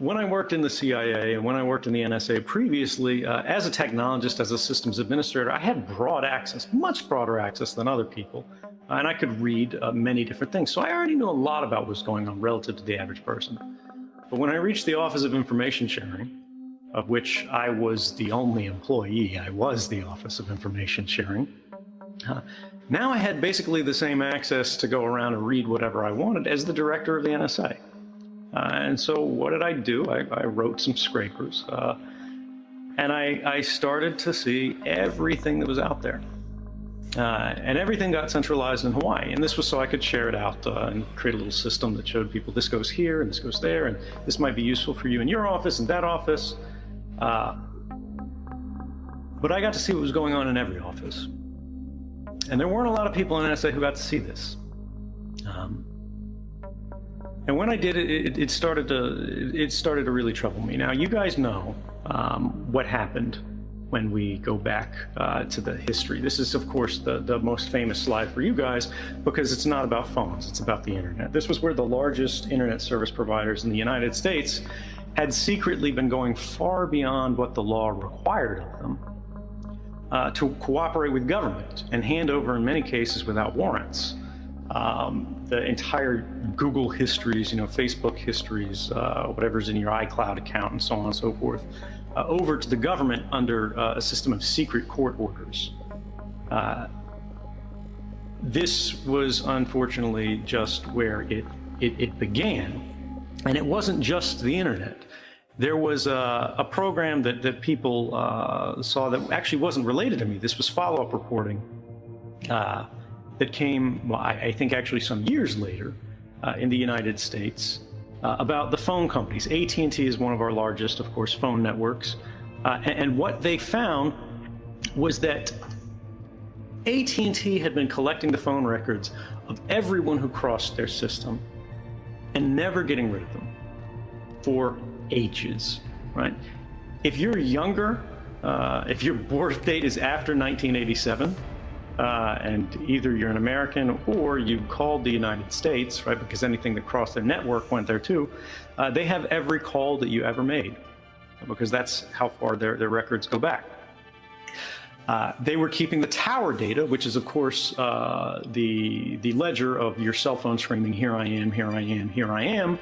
when I worked in the CIA and when I worked in the NSA previously, as a technologist, as a systems administrator, I had broad access, much broader access than other people. And I could read many different things. So I already knew a lot about what was going on relative to the average person. But when I reached the Office of Information Sharing, of which I was the only employee, I was the Office of Information Sharing, now I had basically the same access to go around and read whatever I wanted as the director of the NSA. And so what did I do? I wrote some scrapers, and I started to see everything that was out there. And everything got centralized in Hawaii. And this was so I could share it out and create a little system that showed people this goes here and this goes there, and this might be useful for you in your office and that office. But I got to see what was going on in every office. And there weren't a lot of people in NSA who got to see this. And when I did it, it started to really trouble me. Now, you guys know what happened when we go back to the history. This is, of course, the most famous slide for you guys because it's not about phones, it's about the internet. This was where the largest internet service providers in the United States had secretly been going far beyond what the law required of them to cooperate with government and hand over, in many cases, without warrants, the entire Google histories, Facebook histories, whatever's in your iCloud account and so on and so forth, over to the government under a system of secret court orders. This was unfortunately just where it began. And it wasn't just the internet. There was a program that people saw that actually wasn't related to me. This was follow-up reporting that came, well, I think actually some years later in the United States about the phone companies. AT&T is one of our largest, of course, phone networks. And what they found was that AT&T had been collecting the phone records of everyone who crossed their system and never getting rid of them for ages, right? If you're younger, if your birth date is after 1987, and either you're an American or you called the United States, right, because anything that crossed their network went there too, they have every call that you ever made, because that's how far their records go back. They were keeping the tower data, which is, of course, the ledger of your cell phone screaming, here I am, here I am, here I am,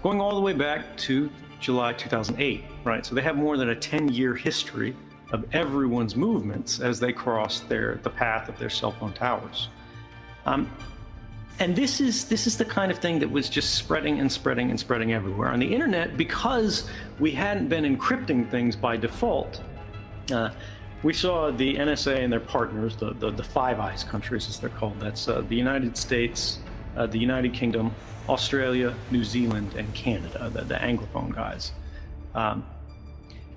going all the way back to July 2008, right? So they have more than a 10-year history of everyone's movements as they cross the path of their cell phone towers. And this is the kind of thing that was just spreading and spreading and spreading everywhere. On the internet, because we hadn't been encrypting things by default, we saw the NSA and their partners, the Five Eyes countries as they're called. That's the United States, the United Kingdom, Australia, New Zealand, and Canada, the Anglophone guys,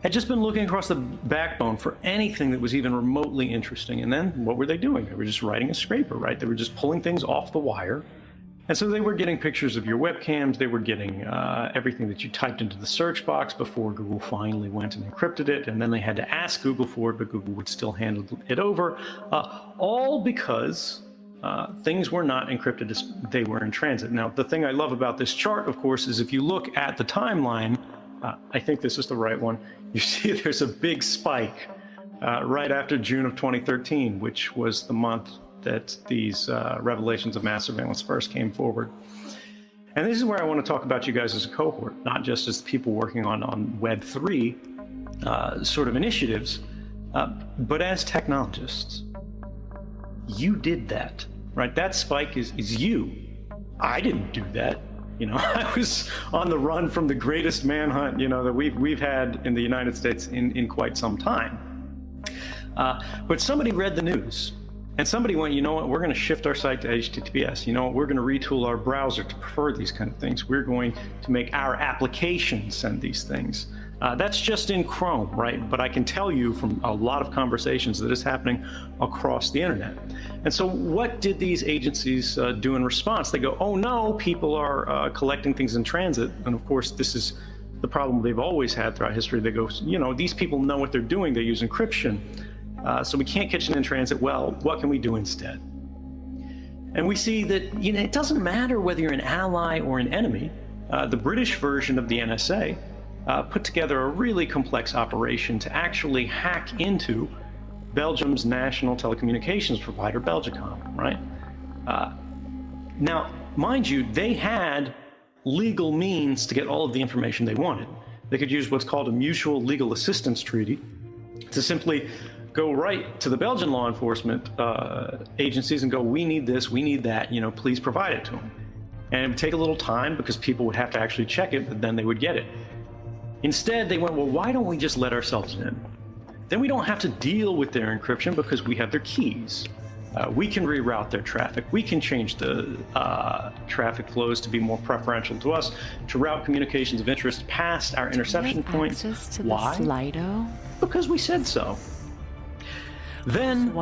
had just been looking across the backbone for anything that was even remotely interesting. And then what were they doing? They were just writing a scraper, right? They were just pulling things off the wire. And so they were getting pictures of your webcams. They were getting everything that you typed into the search box before Google finally went and encrypted it. And then they had to ask Google for it, but Google would still handle it over, all because things were not encrypted as they were in transit. Now, the thing I love about this chart, of course, is if you look at the timeline, I think this is the right one, you see there's a big spike right after June of 2013, which was the month that these revelations of mass surveillance first came forward. And this is where I want to talk about you guys as a cohort, not just as people working on Web3 sort of initiatives, but as technologists. You did that, right? That spike is you. I didn't do that. I was on the run from the greatest manhunt, that we've had in the United States in quite some time. But somebody read the news, and somebody went, you know what, we're going to shift our site to HTTPS. You know what, we're going to retool our browser to prefer these kind of things. We're going to make our applications send these things. That's just in Chrome, right? But I can tell you from a lot of conversations that is happening across the internet. And so what did these agencies do in response? They go, oh no, people are collecting things in transit. And of course, this is the problem they've always had throughout history. They go, these people know what they're doing. They use encryption. So we can't catch it in transit. Well, what can we do instead? And we see that, it doesn't matter whether you're an ally or an enemy. the British version of the NSA put together a really complex operation to actually hack into Belgium's national telecommunications provider, Belgacom, right? Now, mind you, they had legal means to get all of the information they wanted. They could use what's called a mutual legal assistance treaty to simply go right to the Belgian law enforcement agencies and go, we need this, we need that, please provide it to them. And it would take a little time because people would have to actually check it, but then they would get it. Instead, they went, well, why don't we just let ourselves in? Then we don't have to deal with their encryption because we have their keys. We can reroute their traffic. We can change the traffic flows to be more preferential to us, to route communications of interest past our interception points. Why? Slido? Because we said so. Then,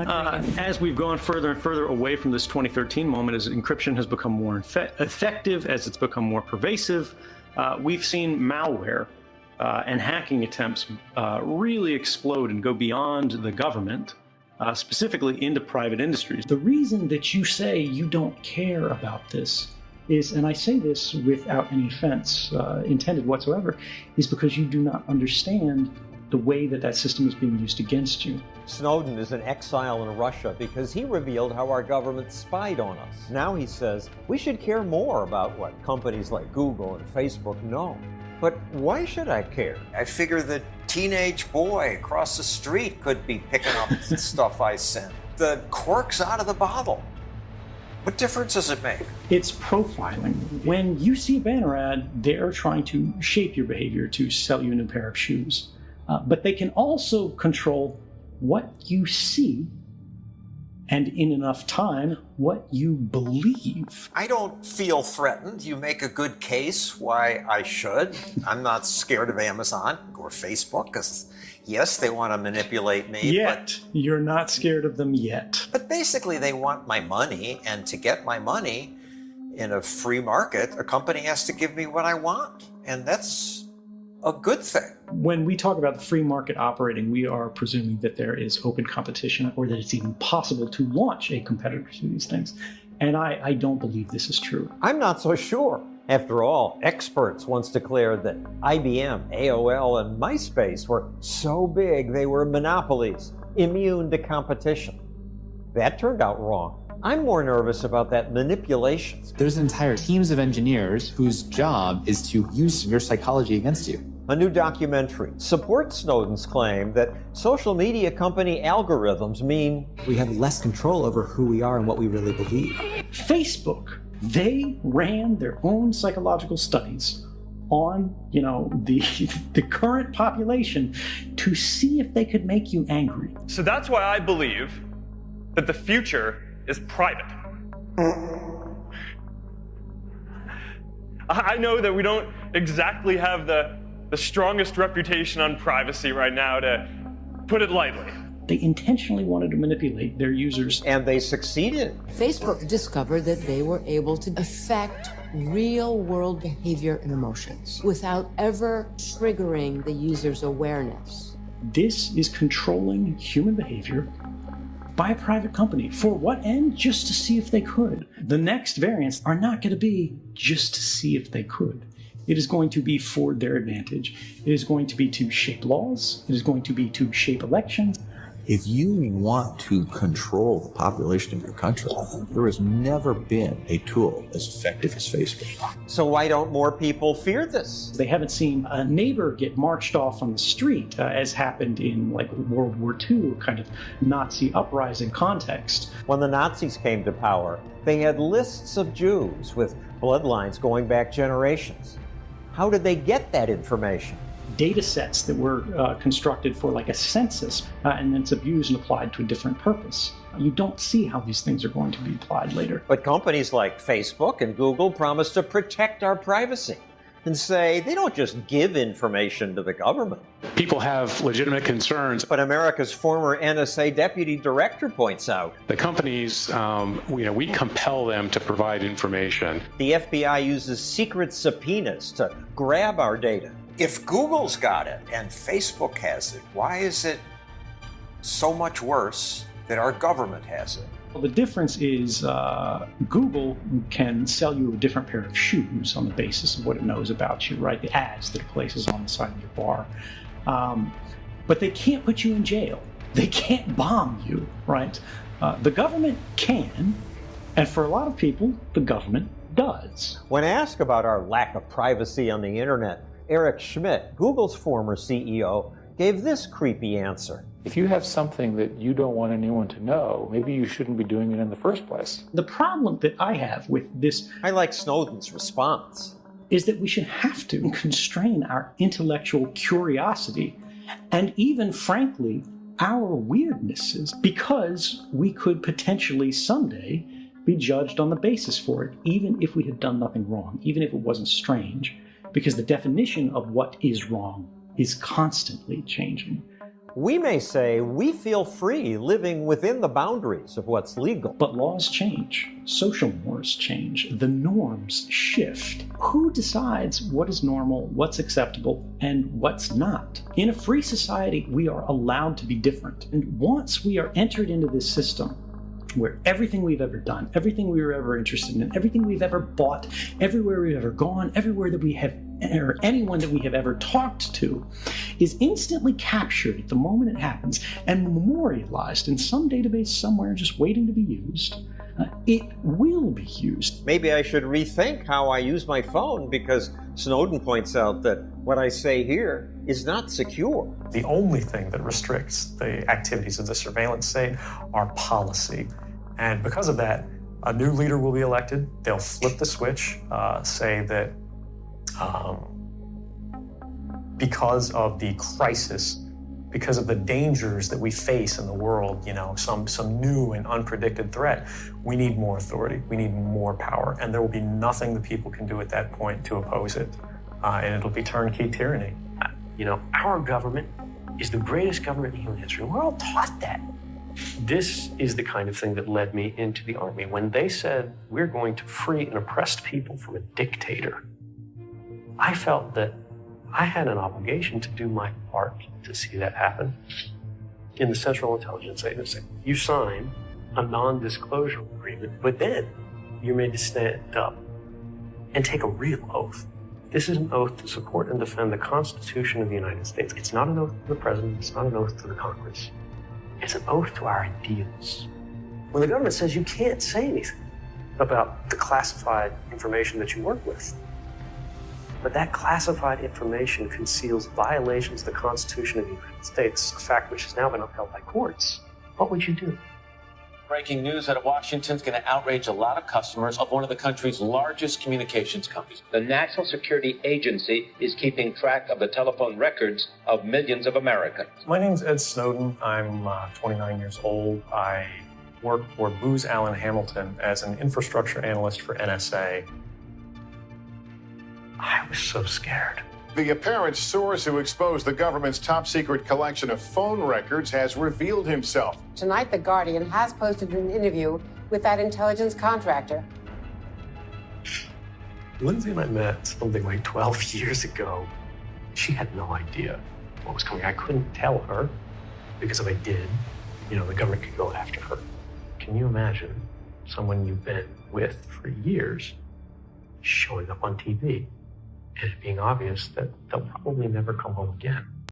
as we've gone further and further away from this 2013 moment, as encryption has become more effective, as it's become more pervasive, we've seen malware and hacking attempts really explode and go beyond the government, specifically into private industries. The reason that you say you don't care about this is, and I say this without any offense intended whatsoever, is because you do not understand the way that that system is being used against you. Snowden is in exile in Russia because he revealed how our government spied on us. Now he says we should care more about what companies like Google and Facebook know. But why should I care? I figure the teenage boy across the street could be picking up stuff I sent. The cork's out of the bottle. What difference does it make? It's profiling. When you see a banner ad, they're trying to shape your behavior to sell you a new pair of shoes. But they can also control what you see and in enough time, what you believe. I don't feel threatened. You make a good case why I should. I'm not scared of Amazon or Facebook because, yes, they want to manipulate me. Yet, you're not scared of them yet. But basically, they want my money, and to get my money in a free market, a company has to give me what I want, and that's a good thing. When we talk about the free market operating, we are presuming that there is open competition or that it's even possible to launch a competitor to these things. And I don't believe this is true. I'm not so sure. After all, experts once declared that IBM, AOL, and MySpace were so big they were monopolies, immune to competition. That turned out wrong. I'm more nervous about that manipulation. There's entire teams of engineers whose job is to use your psychology against you. A new documentary supports Snowden's claim that social media company algorithms mean we have less control over who we are and what we really believe. Facebook, they ran their own psychological studies on, the current population to see if they could make you angry. So that's why I believe that the future is private. I know that we don't exactly have the strongest reputation on privacy right now, to put it lightly. They intentionally wanted to manipulate their users. And they succeeded. Facebook discovered that they were able to affect real-world behavior and emotions without ever triggering the user's awareness. This is controlling human behavior by a private company. For what end? Just to see if they could. The next variants are not going to be just to see if they could. It is going to be for their advantage. It is going to be to shape laws. It is going to be to shape elections. If you want to control the population of your country, there has never been a tool as effective as Facebook. So why don't more people fear this? They haven't seen a neighbor get marched off on the street, as happened in World War II, kind of Nazi uprising context. When the Nazis came to power, they had lists of Jews with bloodlines going back generations. How did they get that information? Data sets that were constructed for a census, and then it's abused and applied to a different purpose. You don't see how these things are going to be applied later. But companies like Facebook and Google promise to protect our privacy and say they don't just give information to the government. People have legitimate concerns. But America's former NSA deputy director points out The companies, we compel them to provide information. the FBI uses secret subpoenas to grab our data. If Google's got it and Facebook has it, why is it so much worse that our government has it? The difference is Google can sell you a different pair of shoes on the basis of what it knows about you, right? The ads that it places on the side of your bar. But they can't put you in jail. They can't bomb you, right? The government can, and for a lot of people, the government does. When asked about our lack of privacy on the internet, Eric Schmidt, Google's former CEO, gave this creepy answer. If you have something that you don't want anyone to know, maybe you shouldn't be doing it in the first place. The problem that I have with this, I like Snowden's response, is that we should have to constrain our intellectual curiosity and even, frankly, our weirdnesses, because we could potentially someday be judged on the basis for it, even if we had done nothing wrong, even if it wasn't strange, because the definition of what is wrong is constantly changing. We may say we feel free living within the boundaries of what's legal. But laws change, social mores change, the norms shift. Who decides what is normal, what's acceptable, and what's not? In a free society, we are allowed to be different. And once we are entered into this system, where everything we've ever done, everything we were ever interested in, everything we've ever bought, everywhere we've ever gone, everywhere that we have, or anyone that we have ever talked to, is instantly captured at the moment it happens and memorialized in some database somewhere just waiting to be used, it will be used. Maybe I should rethink how I use my phone, because Snowden points out that what I say here is not secure. The only thing that restricts the activities of the surveillance state are policy. And because of that, a new leader will be elected. They'll flip the switch, say that because of the crisis, because of the dangers that we face in the world, you know, some new and unpredicted threat, we need more authority, we need more power, and there will be nothing the people can do at that point to oppose it, and it'll be turnkey tyranny. You know, our government is the greatest government in human history. We're all taught that. This is the kind of thing that led me into the army. When they said, we're going to free an oppressed people from a dictator, I felt that I had an obligation to do my part to see that happen. In the Central Intelligence Agency, you sign a non-disclosure agreement, but then you're made to stand up and take a real oath. This is an oath to support and defend the Constitution of the United States. It's not an oath to the President, it's not an oath to the Congress. It's an oath to our ideals. When the government says you can't say anything about the classified information that you work with, but that classified information conceals violations of the Constitution of the United States, a fact which has now been upheld by courts, what would you do? Breaking news out of Washington's going to outrage a lot of customers of one of the country's largest communications companies. The National Security Agency is keeping track of the telephone records of millions of Americans. My name's Ed Snowden. I'm 29 year old. I work for Booz Allen Hamilton as an infrastructure analyst for NSA. I was so scared. The apparent source who exposed the government's top-secret collection of phone records has revealed himself. Tonight, The Guardian has posted an interview with that intelligence contractor. Lindsay and I met something like 12 years ago. She had no idea what was coming. I couldn't tell her, because if I did, you know, the government could go after her. Can you imagine someone you've been with for years showing up on TV? And it being obvious that they'll probably never come home again?